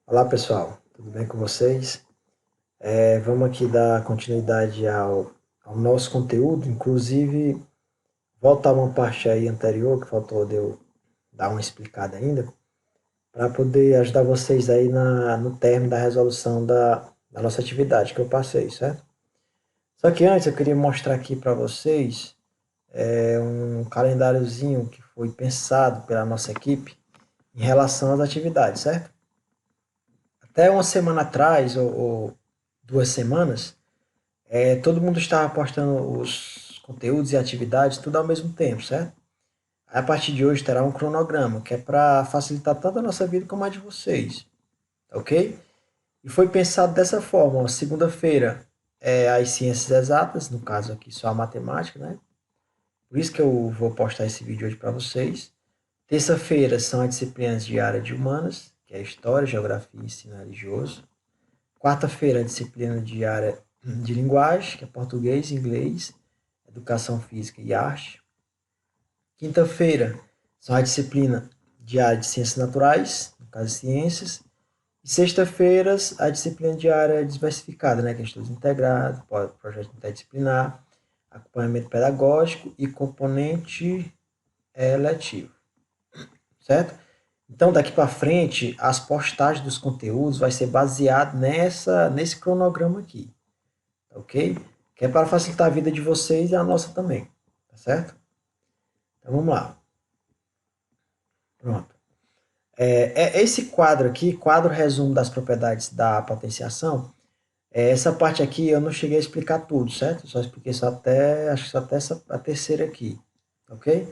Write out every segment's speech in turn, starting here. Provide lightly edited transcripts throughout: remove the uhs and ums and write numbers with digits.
Olá pessoal, tudo bem com vocês? Vamos aqui dar continuidade ao nosso conteúdo, inclusive voltar uma parte aí anterior que faltou de eu dar uma explicada ainda, para poder ajudar vocês aí no término da resolução da nossa atividade que eu passei, certo? Só que antes eu queria mostrar aqui para vocês um calendáriozinho que foi pensado pela nossa equipe em relação às atividades, certo? Até uma semana atrás, ou 2 semanas, todo mundo estava postando os conteúdos e atividades tudo ao mesmo tempo, certo? A partir de hoje terá um cronograma, que é para facilitar tanto a nossa vida como a de vocês, tá ok? E foi pensado dessa forma, ó, segunda-feira é as ciências exatas, no caso aqui só a matemática, né? Por isso que eu vou postar esse vídeo hoje para vocês. Terça-feira são as disciplinas de área de humanas, que é História, Geografia e Ensino Religioso. Quarta-feira, a disciplina de área de linguagem, que é português, inglês, educação física e arte. Quinta-feira, são a disciplina de área de ciências naturais, no caso ciências. E sexta-feiras, a disciplina de área diversificada, né, que é estudos integrados, projeto interdisciplinar, acompanhamento pedagógico e componente letivo, certo? Então, daqui para frente, as postagens dos conteúdos vai ser baseado nesse cronograma aqui, tá ok? Que é para facilitar a vida de vocês e a nossa também, tá certo? Então vamos lá. Pronto. Esse quadro aqui, quadro resumo das propriedades da potenciação, essa parte aqui eu não cheguei a explicar tudo, certo? Só expliquei só até, acho que só até a terceira aqui, ok?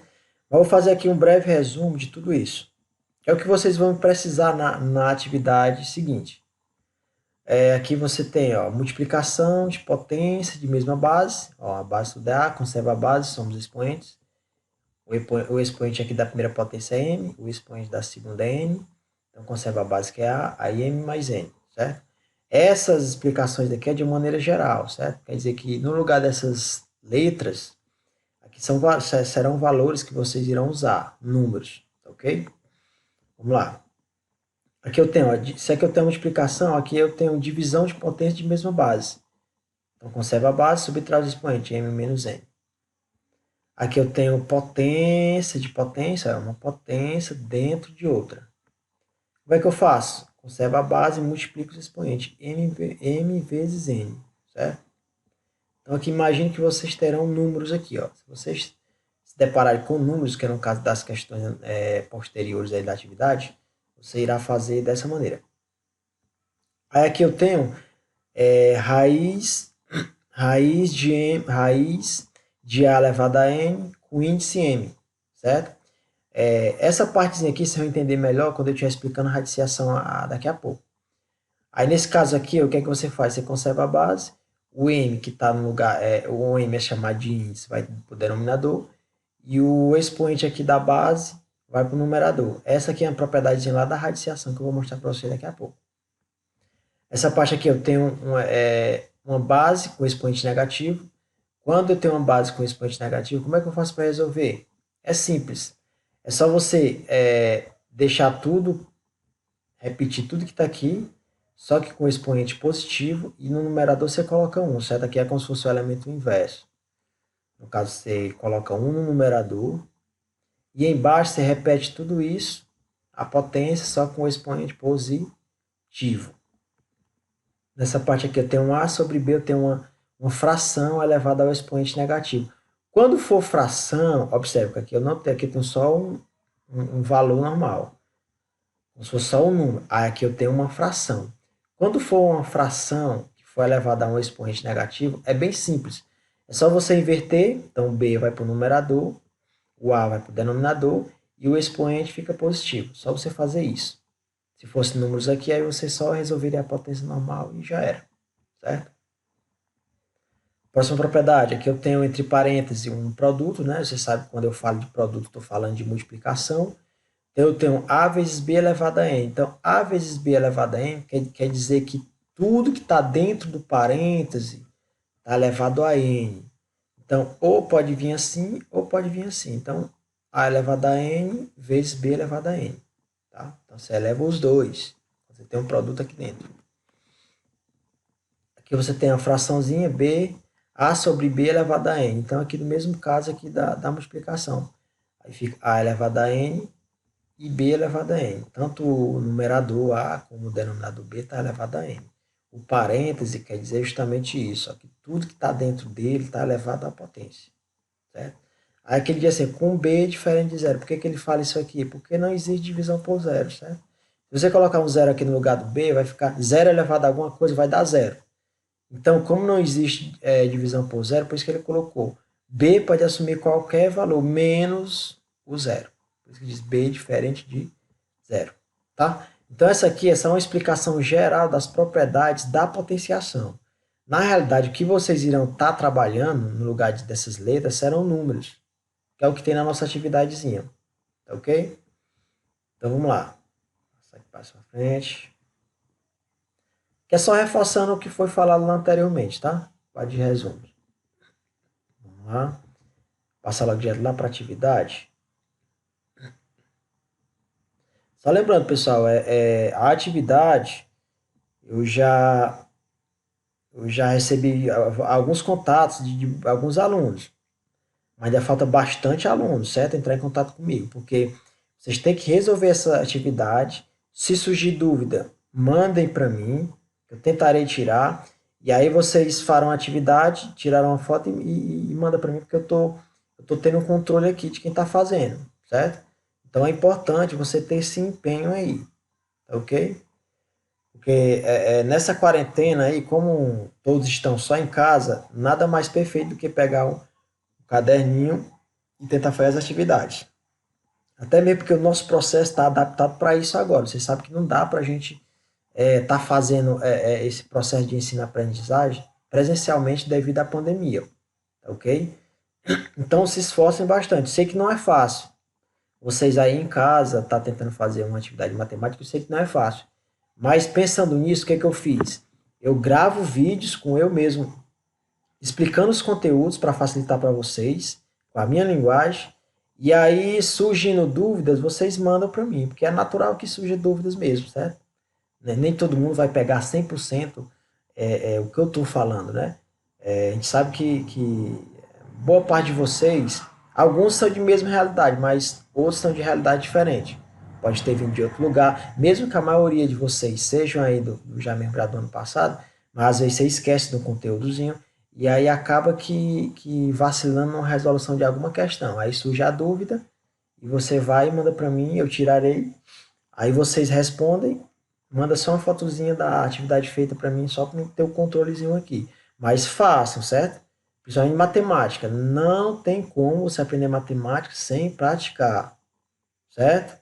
Mas vou fazer aqui um breve resumo de tudo isso. É o que vocês vão precisar na atividade seguinte. Aqui você tem ó, multiplicação de potência de mesma base. Ó, a base tudo é A, conserva a base, somos expoentes. O expoente aqui da primeira potência é M, o expoente da segunda é N. Então conserva a base que é A, aí M mais N, certo? Essas explicações daqui é de maneira geral, certo? Quer dizer que no lugar dessas letras, aqui serão valores que vocês irão usar, números, ok? Vamos lá. Aqui eu tenho, ó, se aqui eu tenho multiplicação, aqui eu tenho divisão de potência de mesma base. Então conserva a base, subtrai o expoente, M menos N. Aqui eu tenho potência de potência, é uma potência dentro de outra. Como é que eu faço? Conservo a base e multiplico os expoentes, M vezes N, certo? Então aqui imagine que vocês terão números aqui, ó. Se vocês se depararem com números, que é no caso das questões posteriores aí da atividade, você irá fazer dessa maneira. Aí aqui eu tenho raiz de A elevado a N com índice M, certo? Essa partezinha aqui você vai entender melhor quando eu estiver explicando a radiciação daqui a pouco. Aí nesse caso aqui, o que é que você faz? Você conserva a base, o M que está no lugar, o M é chamado de índice, vai para o denominador, e o expoente aqui da base vai para o numerador. Essa aqui é a propriedade lá da radiciação que eu vou mostrar para você daqui a pouco. Essa parte aqui eu tenho uma base com expoente negativo. Quando eu tenho uma base com expoente negativo, como é que eu faço para resolver? É simples. É só você deixar tudo, repetir tudo que está aqui, só que com expoente positivo, e no numerador você coloca 1, certo? Aqui é como se fosse o elemento inverso. No caso, você coloca 1 no numerador, e embaixo você repete tudo isso, a potência, só com o expoente positivo. Nessa parte aqui eu tenho um A sobre B, eu tenho uma fração elevada ao expoente negativo. Quando for fração, observe que aqui eu não tenho, aqui eu tenho só um valor normal. Como se fosse só um número. Aí aqui eu tenho uma fração. Quando for uma fração que for elevada a um expoente negativo, é bem simples. É só você inverter, então o B vai para o numerador, o A vai para o denominador e o expoente fica positivo. Só você fazer isso. Se fosse números aqui, aí você só resolveria a potência normal e já era, certo? Próxima propriedade, aqui eu tenho entre parênteses um produto, né? Você sabe que quando eu falo de produto, estou falando de multiplicação. Então, eu tenho A vezes B elevado a N. Então, A vezes B elevado a N quer dizer que tudo que está dentro do parêntese está elevado a N. Então, ou pode vir assim, ou pode vir assim. Então, A elevado a N vezes B elevado a N. Tá? Então, você eleva os dois. Você tem um produto aqui dentro. Aqui você tem a fraçãozinha B, A sobre B elevado a N. Então, aqui no mesmo caso aqui da multiplicação. Aí fica A elevado a N e B elevado a N. Tanto o numerador A como o denominador B está elevado a N. O parêntese quer dizer justamente isso. Ó, que tudo que está dentro dele está elevado à potência. Certo? Aí que ele diz assim, com B diferente de zero. Por que ele fala isso aqui? Porque não existe divisão por zero, certo? Se você colocar um zero aqui no lugar do B, vai ficar zero elevado a alguma coisa, vai dar zero. Então, como não existe divisão por zero, por isso que ele colocou. B pode assumir qualquer valor, menos o zero. Por isso que diz B diferente de zero. Tá? Então, essa aqui é só uma explicação geral das propriedades da potenciação. Na realidade, o que vocês irão estar trabalhando no lugar dessas letras serão números, que é o que tem na nossa atividadezinha. Tá ok? Então, vamos lá. Passa para frente. Que é só reforçando o que foi falado lá anteriormente, tá? Vai de resumo. Vamos lá. Passar logo direto lá para atividade. Só lembrando, pessoal, a atividade, eu já recebi alguns contatos de alguns alunos. Mas ainda falta bastante alunos, certo? Entrar em contato comigo, porque vocês têm que resolver essa atividade. Se surgir dúvida, mandem para mim, eu tentarei tirar. E aí vocês farão a atividade, tiraram uma foto e mandam para mim, porque eu tô tendo um controle aqui de quem está fazendo, certo? Então é importante você ter esse empenho aí, tá ok? Porque nessa quarentena aí, como todos estão só em casa, nada mais perfeito do que pegar um caderninho e tentar fazer as atividades. Até mesmo porque o nosso processo está adaptado para isso agora. Você sabe que não dá para a gente estar fazendo esse processo de ensino-aprendizagem presencialmente devido à pandemia, tá ok? Então se esforcem bastante. Sei que não é fácil. Vocês aí em casa tá tentando fazer uma atividade de matemática, eu sei que não é fácil. Mas pensando nisso, o que eu fiz? Eu gravo vídeos com eu mesmo explicando os conteúdos para facilitar para vocês, com a minha linguagem. E aí, surgindo dúvidas, vocês mandam para mim, porque é natural que surjam dúvidas mesmo, certo? Nem todo mundo vai pegar 100% o que eu estou falando, né? A gente sabe que boa parte de vocês, alguns são de mesma realidade, mas outros são de realidade diferente. Pode ter vindo de outro lugar, mesmo que a maioria de vocês sejam aí do já membrado do ano passado, mas às vezes você esquece do conteúdozinho e aí acaba que vacilando na resolução de alguma questão. Aí surge a dúvida e você vai e manda para mim, eu tirarei. Aí vocês respondem, manda só uma fotozinha da atividade feita para mim, só para ter o controlezinho aqui. Mas façam, certo? Principalmente matemática. Não tem como você aprender matemática sem praticar, certo?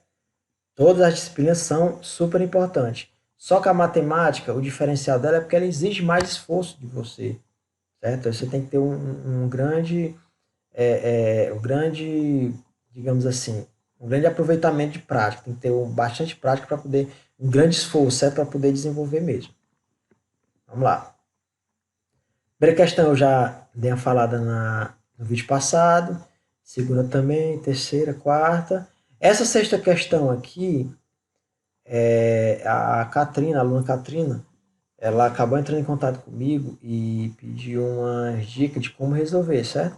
Todas as disciplinas são super importantes. Só que a matemática, o diferencial dela é porque ela exige mais esforço de você, certo? Você tem que ter um grande, digamos assim, um grande aproveitamento de prática. Tem que ter bastante prática para poder, um grande esforço, certo? Para poder desenvolver mesmo. Vamos lá. Primeira questão eu já dei uma falada no vídeo passado. Segunda também, terceira, quarta. Essa sexta questão aqui, a Katrina, a aluna Katrina, ela acabou entrando em contato comigo e pediu umas dicas de como resolver, certo?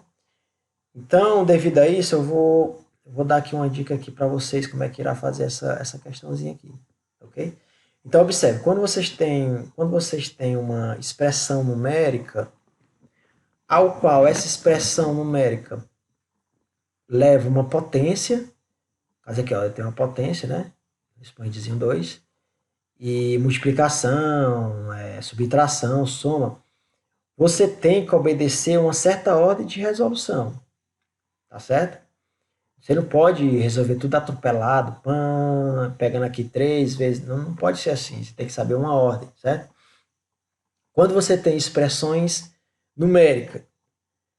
Então, devido a isso, eu vou dar aqui uma dica aqui para vocês como é que irá fazer essa questãozinha aqui, ok? Então, observe, quando vocês têm uma expressão numérica, ao qual essa expressão numérica leva uma potência, caso aqui, ó, tem uma potência, né? Expoentezinho 2, e multiplicação, subtração, soma, você tem que obedecer uma certa ordem de resolução, tá certo? Você não pode resolver tudo atropelado, pegando aqui 3 vezes, não pode ser assim, você tem que saber uma ordem, certo? Quando você tem expressões numéricas,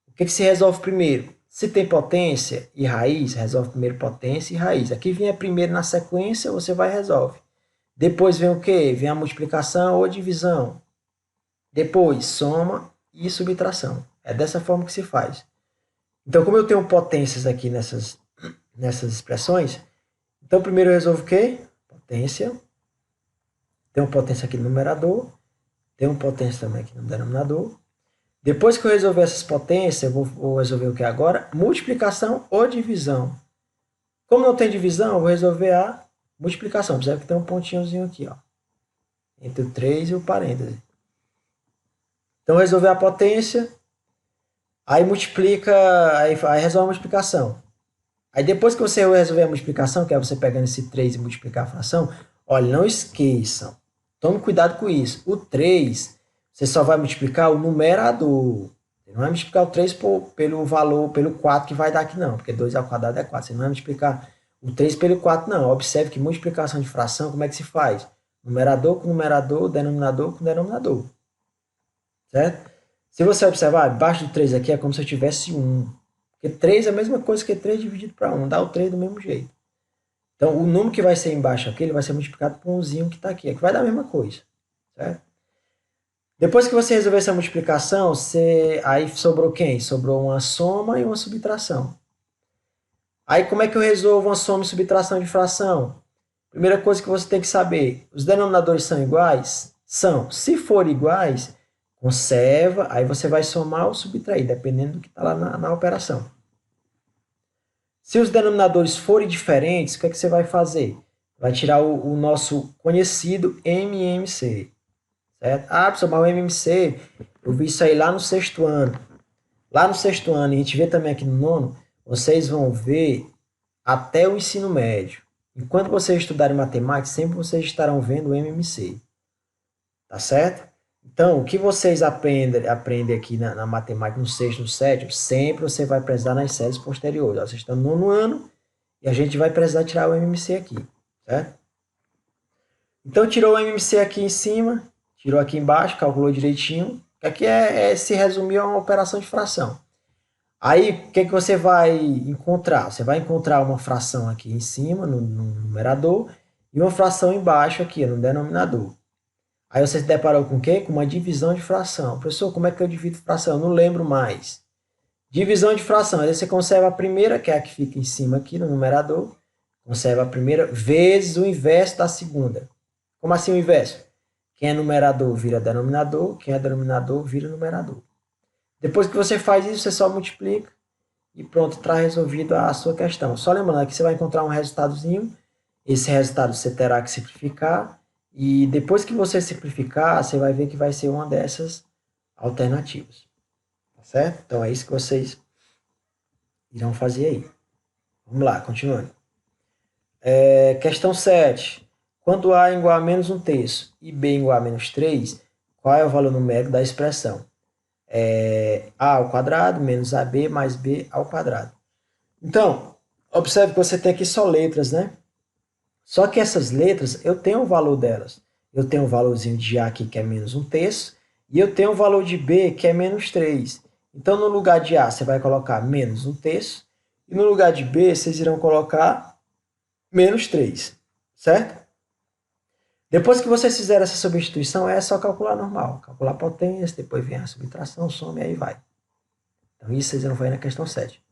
o que se resolve primeiro? Se tem potência e raiz, resolve primeiro potência e raiz. Aqui vem a primeira na sequência, você vai e resolve. Depois vem o quê? Vem a multiplicação ou divisão. Depois, soma e subtração. É dessa forma que se faz. Então, como eu tenho potências aqui nessas expressões, então primeiro eu resolvo o quê? Potência. tem uma potência aqui no numerador, tem uma potência também aqui no denominador. Depois que eu resolver essas potências, eu vou resolver o que agora? Multiplicação ou divisão. Como não tem divisão, eu vou resolver a multiplicação. Observe que tem um pontinhozinho aqui, ó, entre o 3 e o parêntese. Então, resolver a potência, aí multiplica, aí resolve a multiplicação. Aí depois que você resolver a multiplicação, que é você pegando esse 3 e multiplicar a fração, olha, não esqueçam, tome cuidado com isso. O 3, você só vai multiplicar o numerador. Você não vai multiplicar o 3 pelo valor, pelo 4 que vai dar aqui não, porque 2 ao quadrado é 4. Você não vai multiplicar o 3 pelo 4 não. Observe que multiplicação de fração, como é que se faz? Numerador com numerador, denominador com denominador. Certo? Se você observar, abaixo do 3 aqui é como se eu tivesse 1. Porque 3 é a mesma coisa que 3 dividido para 1, dá o 3 do mesmo jeito. Então, o número que vai ser embaixo aqui, ele vai ser multiplicado por 1zinho que está aqui, que vai dar a mesma coisa. Certo? Depois que você resolver essa multiplicação, aí sobrou quem? Sobrou uma soma e uma subtração. Aí, como é que eu resolvo uma soma e subtração de fração? Primeira coisa que você tem que saber, os denominadores são iguais? São. Se forem iguais, conserva, aí você vai somar ou subtrair, dependendo do que está lá na operação. Se os denominadores forem diferentes, o que é que você vai fazer? Vai tirar o nosso conhecido MMC. Certo? Ah, professor, mas o MMC, eu vi isso aí lá no sexto ano. Lá no sexto ano, e a gente vê também aqui no nono, vocês vão ver até o ensino médio. Enquanto vocês estudarem matemática, sempre vocês estarão vendo o MMC. Tá certo? Então, o que vocês aprendem aqui na matemática, no sexto, no sétimo, sempre você vai precisar nas séries posteriores. Vocês estão no nono ano e a gente vai precisar tirar o MMC aqui, certo? Então, tirou o MMC aqui em cima, tirou aqui embaixo, calculou direitinho. Aqui se resumir a uma operação de fração. Aí, o que você vai encontrar? Você vai encontrar uma fração aqui em cima, no numerador, e uma fração embaixo aqui, no denominador. Aí você se deparou com o quê? Com uma divisão de fração. Professor, como é que eu divido fração? Eu não lembro mais. Divisão de fração. Aí você conserva a primeira, que é a que fica em cima aqui no numerador. Conserva a primeira vezes o inverso da segunda. Como assim o inverso? Quem é numerador vira denominador, quem é denominador vira numerador. Depois que você faz isso, você só multiplica e pronto, está resolvida a sua questão. Só lembrando que você vai encontrar um resultadozinho. Esse resultado você terá que simplificar. E depois que você simplificar, você vai ver que vai ser uma dessas alternativas. Tá certo? Então é isso que vocês irão fazer aí. Vamos lá, continuando. Questão 7. Quando A é igual a menos 1/3 e B é igual a menos 3, qual é o valor numérico da expressão? A ao quadrado menos AB mais B ao quadrado. Então, observe que você tem aqui só letras, né? Só que essas letras, eu tenho o valor delas. Eu tenho o valorzinho de A aqui, que é menos 1/3, e eu tenho o valor de B, que é menos 3. Então, no lugar de A, você vai colocar menos 1/3, e no lugar de B, vocês irão colocar menos 3, certo? Depois que vocês fizerem essa substituição, é só calcular normal. Calcular a potência, depois vem a subtração, soma e aí vai. Então, isso vocês irão fazer na questão 7.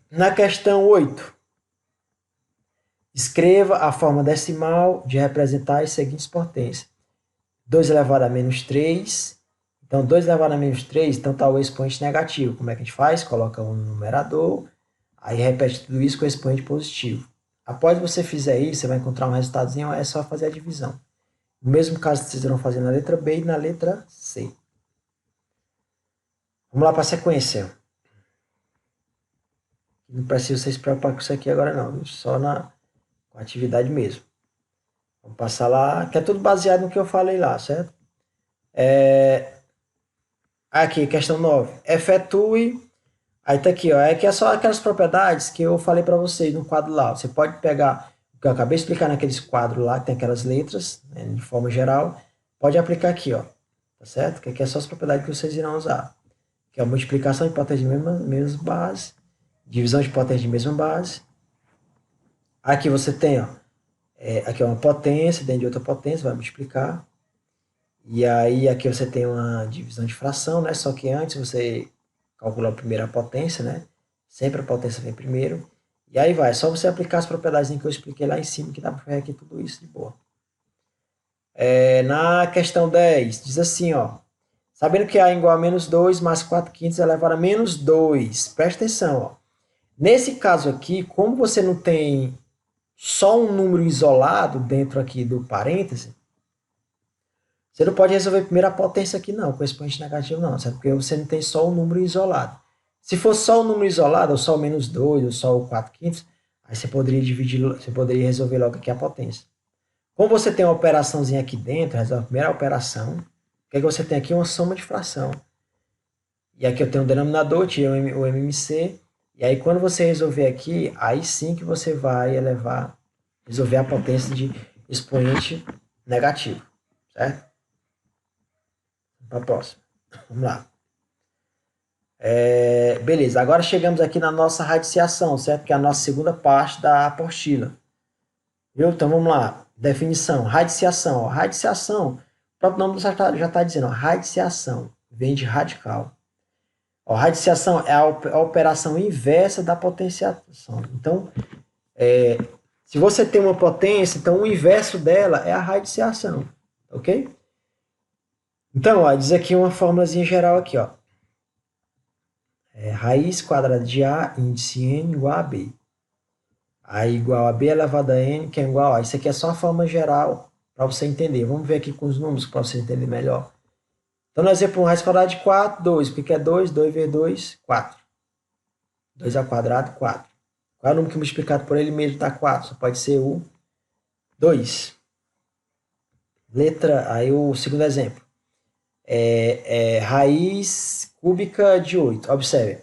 Na questão 8, escreva a forma decimal de representar as seguintes potências. 2 elevado a menos 3. Então, 2 elevado a menos 3, então está o expoente negativo. Como é que a gente faz? Coloca um no numerador, aí repete tudo isso com o expoente positivo. Após você fizer isso, você vai encontrar um resultadozinho, é só fazer a divisão. No mesmo caso que vocês irão fazer na letra B e na letra C. Vamos lá para a sequência. Não precisa vocês se preocupar com isso aqui agora não, só com a atividade mesmo. Vamos passar lá, que é tudo baseado no que eu falei lá, certo? Aqui, questão 9. Efetue. Aí tá aqui, ó. Aqui é só aquelas propriedades que eu falei para vocês no quadro lá. Você pode pegar o que eu acabei de explicar naqueles quadros lá, que tem aquelas letras, né, de forma geral. Pode aplicar aqui, ó. Tá certo? Que aqui é só as propriedades que vocês irão usar. Que é a multiplicação de potência de mesma base, divisão de potência de mesma base. Aqui você tem, ó. Aqui é uma potência, dentro de outra potência, vai multiplicar. E aí aqui você tem uma divisão de fração, né? Só que antes você calcula primeiro a potência, né? Sempre a potência vem primeiro. E aí vai, é só você aplicar as propriedades que eu expliquei lá em cima, que dá para fazer aqui tudo isso de boa. Na questão 10, diz assim, ó. Sabendo que A é igual a menos 2 mais 4 quintos elevado a menos 2. Presta atenção, ó. Nesse caso aqui, como você não tem só um número isolado dentro aqui do parêntese, você não pode resolver primeiro a potência aqui não, com expoente negativo não, sabe? Porque você não tem só o número isolado. Se fosse só o número isolado, ou só o menos 2, ou só o 4 quintos, aí você poderia dividir, você poderia resolver logo aqui a potência. Como você tem uma operaçãozinha aqui dentro, resolve a primeira operação, o que, é que você tem aqui? Uma soma de fração. E aqui eu tenho o denominador, tirei o MMC, e aí quando você resolver aqui, aí sim que você vai resolver a potência de expoente negativo, certo? Para a próxima. Vamos lá. Beleza, agora chegamos aqui na nossa radiciação, certo? Que é a nossa segunda parte da apostila. Viu? Então vamos lá. Definição. Radiciação. Ó, radiciação, o próprio nome já está dizendo, ó, radiciação, vem de radical. Ó, radiciação é a operação inversa da potenciação. Então, se você tem uma potência, então o inverso dela é a radiciação, ok? Então, ó, diz aqui uma fórmulazinha geral aqui, ó. Raiz quadrada de A, índice N igual a B. A igual a B elevado a N, que é igual a... Isso aqui é só a forma geral para você entender. Vamos ver aqui com os números para você entender melhor. Então, no exemplo 1, raiz quadrada de 4, 2. O que é 2? 2 vezes 2, 4. 2 ao quadrado, 4. Qual é o número que multiplicado por ele mesmo dá 4? Só pode ser o 2. Aí o segundo exemplo. Raiz cúbica de 8. Observe.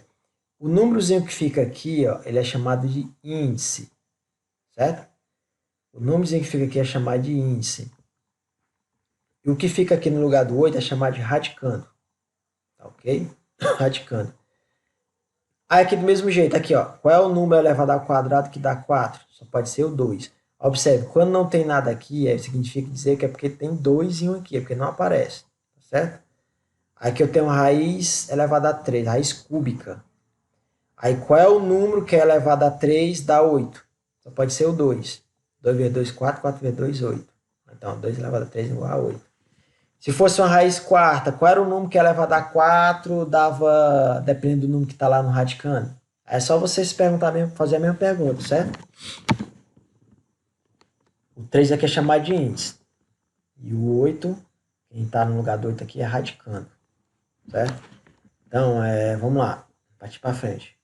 O númerozinho que fica aqui, ó, ele é chamado de índice. Certo? O númerozinho que fica aqui é chamado de índice. E o que fica aqui no lugar do 8 é chamado de radicando. Tá ok? Radicando. Aí aqui do mesmo jeito, aqui ó, qual é o número elevado ao quadrado que dá 4? Só pode ser o 2. Observe, quando não tem nada aqui, significa dizer que é porque tem 2 em um aqui, é porque não aparece, tá certo? Aqui eu tenho raiz elevada a 3, raiz cúbica. Aí qual é o número que é elevado a 3 dá 8? Só pode ser o 2. 2 vezes 2, 4, 4 vezes 2, 8. Então, 2 elevado a 3 igual a 8. Se fosse uma raiz quarta, qual era o número que é elevado a 4 dava, dependendo do número que está lá no radicando? É só você se perguntar mesmo, fazer a mesma pergunta, certo? O 3 aqui é chamado de índice. E o 8, quem está no lugar do 8 aqui é radicando, certo? Então, vamos lá, partir para frente.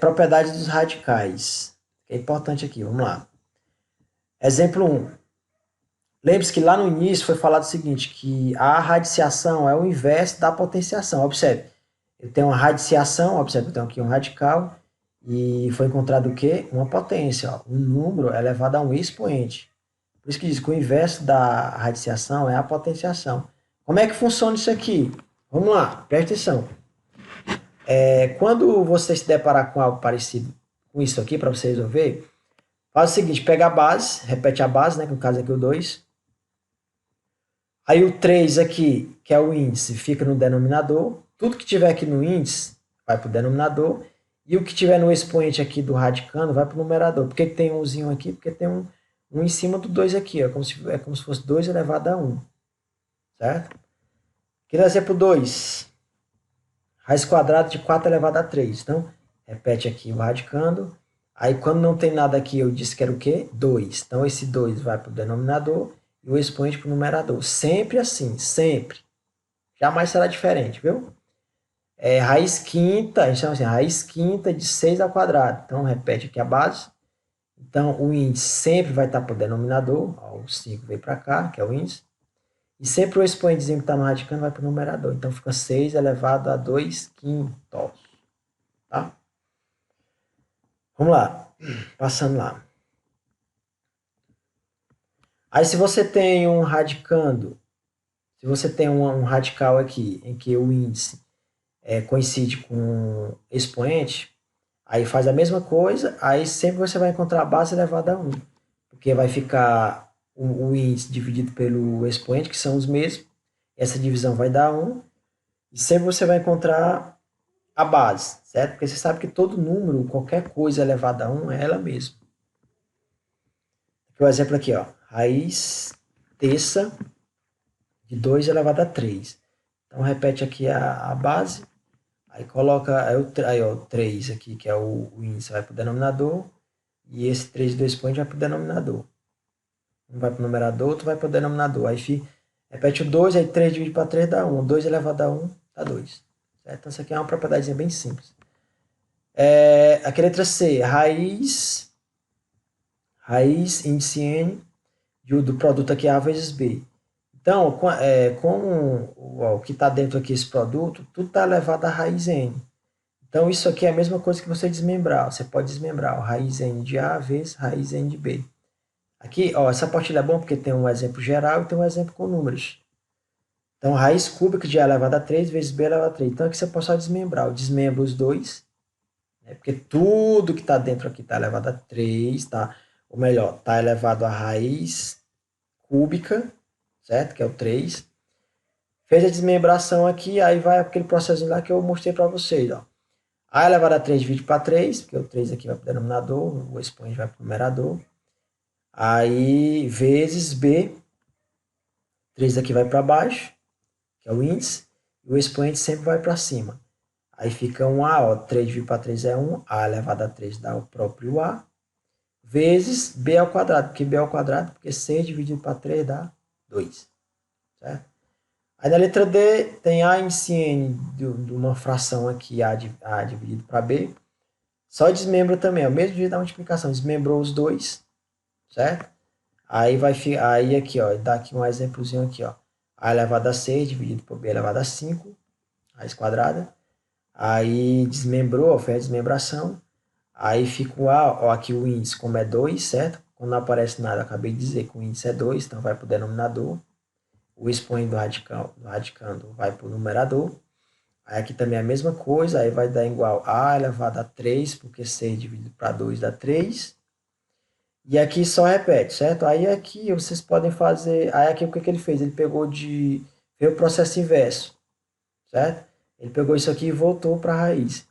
Propriedade dos radicais. É importante aqui, vamos lá. Exemplo 1. Lembre-se que lá no início foi falado o seguinte, que a radiciação é o inverso da potenciação. Observe, eu tenho uma radiciação, observe, eu tenho aqui um radical, e foi encontrado o quê? Uma potência. Ó. Um número é elevado a um expoente. Por isso que diz que o inverso da radiciação é a potenciação. Como é que funciona isso aqui? Vamos lá, presta atenção. Quando você se deparar com algo parecido com isso aqui, para você resolver, faz o seguinte, pega a base, repete a base, né, que no caso aqui é o 2. Aí o 3 aqui, que é o índice, fica no denominador. Tudo que tiver aqui no índice vai para o denominador. E o que tiver no expoente aqui do radicando vai para o numerador. Por que tem um umzinho aqui? Porque tem um em cima do 2 aqui. Ó, é como se fosse 2 elevado a 1. Certo? Aqui no exemplo 2. Raiz quadrada de 4 elevado a 3. Então, repete aqui o radicando. Aí, quando não tem nada aqui, eu disse que era o quê? 2. Então, esse 2 vai para o denominador e o expoente para o numerador. Sempre assim, sempre. Jamais será diferente, viu? Raiz quinta, a gente chama assim, raiz quinta de 6 ao quadrado. Então, repete aqui a base. Então, o índice sempre vai estar para o denominador. Ó, o 5 veio para cá, que é o índice. E sempre o expoentezinho que está no radicando vai para o numerador. Então, fica 6 elevado a 2 quintos. Tá? Vamos lá. Passando lá. Aí, se você tem um radicando, se você tem um radical aqui, em que o índice coincide com expoente, aí faz a mesma coisa, aí sempre você vai encontrar a base elevada a 1. Porque vai ficar o índice dividido pelo expoente, que são os mesmos. Essa divisão vai dar 1. E sempre você vai encontrar a base, certo? Porque você sabe que todo número, qualquer coisa elevada a 1, é ela mesma. o exemplo aqui, ó, raiz terça de 2 elevado a 3. Então, repete aqui a base, aí coloca aí, ó, o 3 aqui, que é o índice, vai para o denominador, e esse 3 de 2 expoente vai para o denominador. Um vai para o numerador, outro vai para o denominador. Aí repete o 2, aí 3 dividido para 3 dá 1. 2 elevado a 1 dá 2. Certo? Então, isso aqui é uma propriedade bem simples. Aqui a letra C, raiz índice N do produto aqui A vezes B. Então, como o que está dentro aqui, esse produto, tudo está elevado a raiz N. Então, isso aqui é a mesma coisa que você desmembrar. Você pode desmembrar raiz N de A vezes raiz N de B. Aqui, ó, essa partilha é bom porque tem um exemplo geral e tem um exemplo com números. Então, raiz cúbica de A elevado a 3 vezes B elevado a 3. Então, aqui você pode só desmembrar. Eu desmembro os dois, né, porque tudo que está dentro aqui está elevado a 3, tá? Ou melhor, está elevado a raiz cúbica, certo? Que é o 3. Fez a desmembração aqui, aí vai aquele processo lá que eu mostrei para vocês, ó. A elevado a 3 divide para 3, porque o 3 aqui vai para o denominador, o expoente vai para o numerador. Aí, vezes B, 3 aqui vai para baixo, que é o índice, e o expoente sempre vai para cima. Aí fica 1A, ó, 3 dividido para 3 é 1, A elevado a 3 dá o próprio A, vezes B ao quadrado, porque B ao quadrado, porque 6 dividido para 3 dá 2, certo? Aí na letra D tem A índice N de uma fração aqui, A dividido para B, só desmembra também, é o mesmo jeito da multiplicação, desmembrou os dois, certo? Aí aí aqui, ó, dá aqui um exemplozinho aqui, ó. A elevado a 6 dividido por B elevado a 5, raiz quadrada. Aí desmembrou, ó, fez a desmembração. Aí fica o A, ó, aqui o índice, como é 2, certo? Quando não aparece nada, eu acabei de dizer que o índice é 2, então vai para o denominador. O expoente do radicando vai para o numerador. Aí aqui também é a mesma coisa, aí vai dar igual A elevado a 3, porque 6 dividido para 2 dá 3. E aqui só repete, certo? Aí aqui vocês podem fazer. Aí aqui o que ele fez? Ele pegou fez o processo inverso, certo? Ele pegou isso aqui e voltou para a raiz.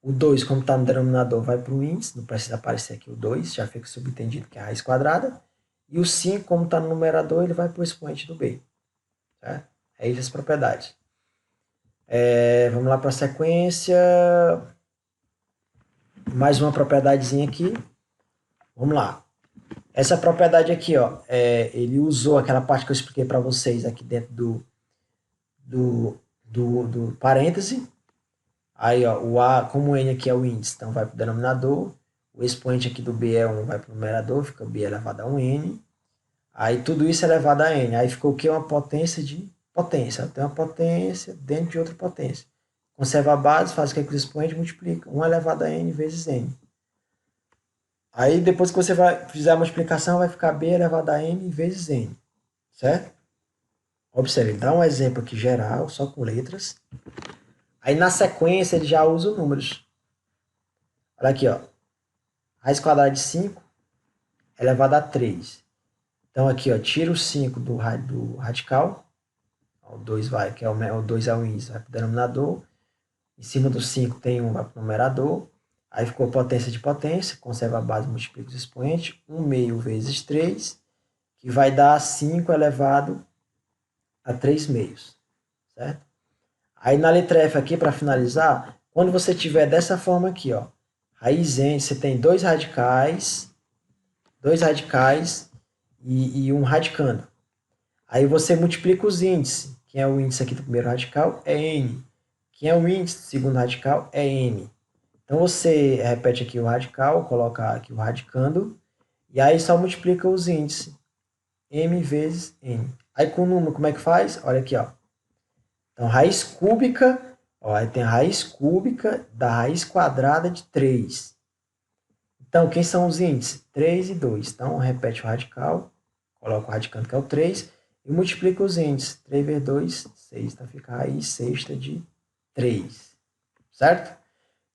O 2, como está no denominador, vai para o índice, não precisa aparecer aqui o 2, já fica subentendido que é a raiz quadrada. E o 5, como está no numerador, ele vai para o expoente do B. Certo? É isso as propriedades. Vamos lá para a sequência. Mais uma propriedadezinha aqui. Vamos lá. Essa propriedade aqui, ó, ele usou aquela parte que eu expliquei para vocês aqui dentro do parêntese. Aí, ó, o A, como o N aqui é o índice, então vai para o denominador. O expoente aqui do B é 1, vai para o numerador, fica B elevado a 1N. Aí tudo isso é elevado a N. Aí ficou o quê? Uma potência de potência. Tem uma potência dentro de outra potência. Conserva a base, faz o que os expoentes multiplica. 1 elevado a N vezes N. Aí depois que você fizer a multiplicação, vai ficar B elevado a N vezes N. Certo? Observe, ele dá um exemplo aqui geral, só com letras. Aí na sequência ele já usa números. Olha aqui, ó. Raiz quadrada de 5 elevado a 3. Então aqui, ó, tira o 5 do radical. O 2 vai, que é o 2 é o índice, vai para o denominador. Em cima do 5 tem 1, vai para o numerador. Aí ficou potência de potência, conserva a base, multiplica os expoentes. 1 meio vezes 3, que vai dar 5 elevado a 3 meios. Certo? Aí na letra F aqui, para finalizar, quando você tiver dessa forma aqui, ó, raiz N, você tem dois radicais e um radicando. Aí você multiplica os índices. Quem é o índice aqui do primeiro radical é N. Quem é o índice do segundo radical é N. Então você repete aqui o radical, coloca aqui o radicando, e aí só multiplica os índices. M vezes N. Aí com o número, como é que faz? Olha aqui, ó. Então, raiz cúbica, ó, aí tem a raiz cúbica da raiz quadrada de 3. Então, quem são os índices? 3 e 2. Então, repete o radical, coloca o radicando que é o 3, e multiplica os índices. 3 vezes 2, 6. Então, fica a raiz sexta de 3. Certo?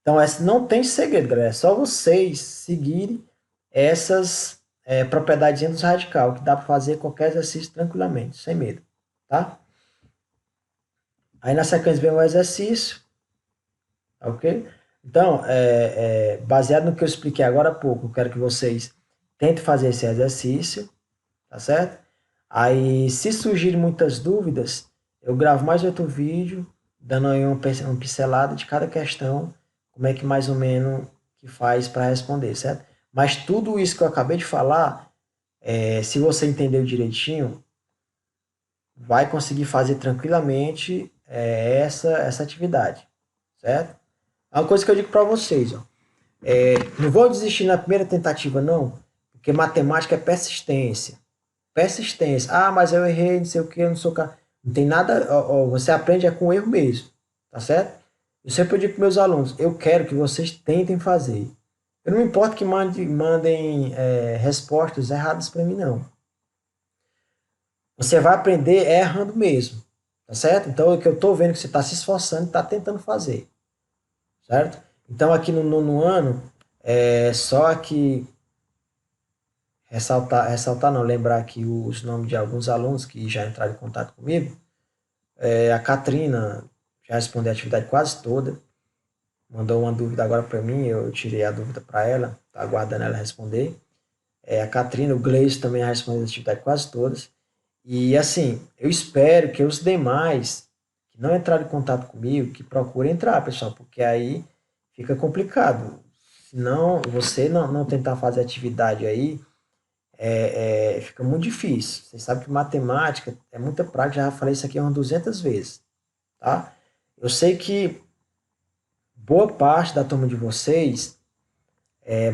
Então, essa não tem segredo, galera. É só vocês seguirem essas propriedades dos radical, que dá para fazer qualquer exercício tranquilamente, sem medo. Tá? Aí, na sequência, vem o exercício. Ok? Então, baseado no que eu expliquei agora há pouco, eu quero que vocês tente fazer esse exercício, tá certo? Aí, se surgirem muitas dúvidas, eu gravo mais outro vídeo, dando aí uma pincelada de cada questão, como é que mais ou menos que faz para responder, certo? Mas tudo isso que eu acabei de falar, se você entendeu direitinho, vai conseguir fazer tranquilamente essa atividade, certo? É uma coisa que eu digo para vocês, ó, não vou desistir na primeira tentativa, não, porque matemática é persistência. Persistência. Ah, mas eu errei, não sei o que, não sou. Não tem nada. Ó, você aprende com erro mesmo, tá certo? Eu sempre digo para meus alunos: eu quero que vocês tentem fazer. Eu não me importo que mandem respostas erradas para mim, não. Você vai aprender errando mesmo, tá certo? Então, é que eu estou vendo que você está se esforçando e está tentando fazer, certo? Então, aqui no nono ano, só que ressaltar não, lembrar aqui os nomes de alguns alunos que já entraram em contato comigo. A Katrina já respondeu a atividade quase toda, mandou uma dúvida agora para mim, eu tirei a dúvida para ela, tá aguardando ela responder. A Katrina, o Gleison também já respondeu a atividade quase todas. E assim, eu espero que os demais que não entraram em contato comigo, que procurem entrar, pessoal, porque aí fica complicado. Se não, você não tentar fazer atividade aí, fica muito difícil. Você sabe que matemática é muita prática, já falei isso aqui umas 200 vezes, tá? Eu sei que boa parte da turma de vocês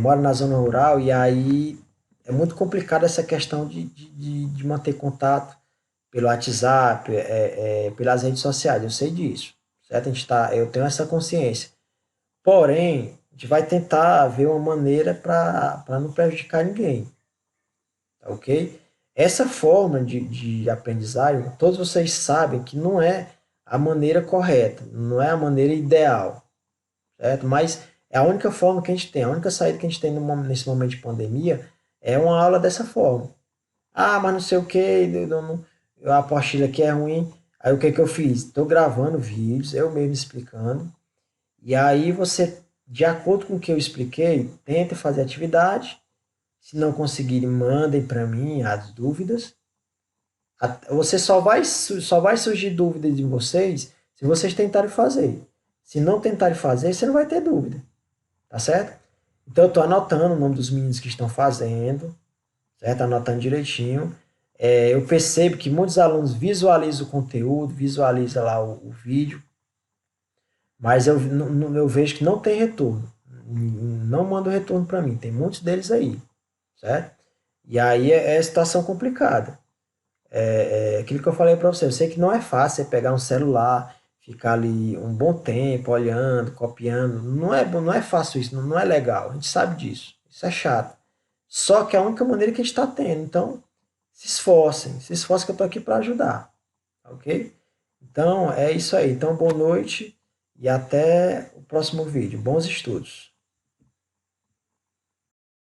mora na zona rural e aí é muito complicado essa questão de manter contato pelo WhatsApp, pelas redes sociais. Eu sei disso, certo? Eu tenho essa consciência. Porém, a gente vai tentar ver uma maneira para não prejudicar ninguém, tá ok? Essa forma de aprendizagem, todos vocês sabem que não é a maneira correta, não é a maneira ideal, certo? Mas é a única forma que a gente tem, a única saída que a gente tem nesse momento de pandemia é uma aula dessa forma. Ah, mas não sei o que, a apostila aqui é ruim. Aí o que que eu fiz? Estou gravando vídeos, eu mesmo explicando. E aí você, de acordo com o que eu expliquei, tenta fazer atividade. Se não conseguirem, mandem para mim as dúvidas. Você só vai surgir dúvidas de vocês se vocês tentarem fazer. Se não tentarem fazer, você não vai ter dúvida, tá certo? Então eu estou anotando o nome dos meninos que estão fazendo, certo? Anotando direitinho. Eu percebo que muitos alunos visualizam o conteúdo, visualizam lá o vídeo, mas eu vejo que não tem retorno. Não manda o retorno para mim. Tem muitos deles aí, certo? E aí é situação complicada. Aquilo que eu falei para você, eu sei que não é fácil você pegar um celular, ficar ali um bom tempo olhando, copiando. Não é fácil isso, não é legal. A gente sabe disso. Isso é chato. Só que é a única maneira que a gente está tendo. Então, se esforcem que eu estou aqui para ajudar. Ok? Então, é isso aí. Então, boa noite e até o próximo vídeo. Bons estudos.